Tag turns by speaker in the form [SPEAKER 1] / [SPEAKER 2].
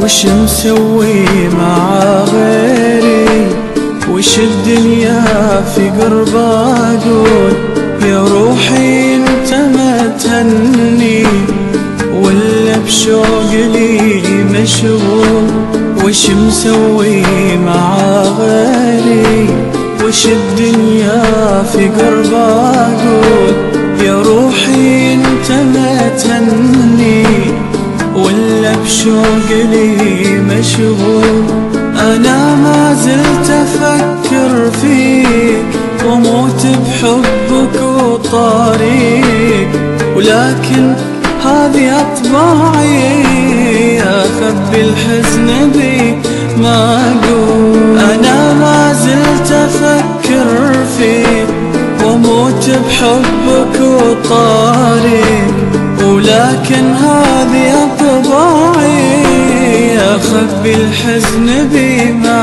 [SPEAKER 1] وش مسوي مع غيري؟ وش الدنيا في قرب اقول يا روحي انت ما تهني، ولا بشوق لي مشغول؟ وش مسوي مع غيري؟ وش الدنيا في قرب اقول يا روحي انت ما تهني، ولا بشوق لي مشغول؟ انا ما زلت افكر فيك واموت بحبك وطاريك، ولكن هذه اطباعي اخبي الحزن بي ما اقول. انا ما زلت افكر فيك واموت بحبك وطاريك، ولكن هذه اطباعي اخبي الحزن بي ما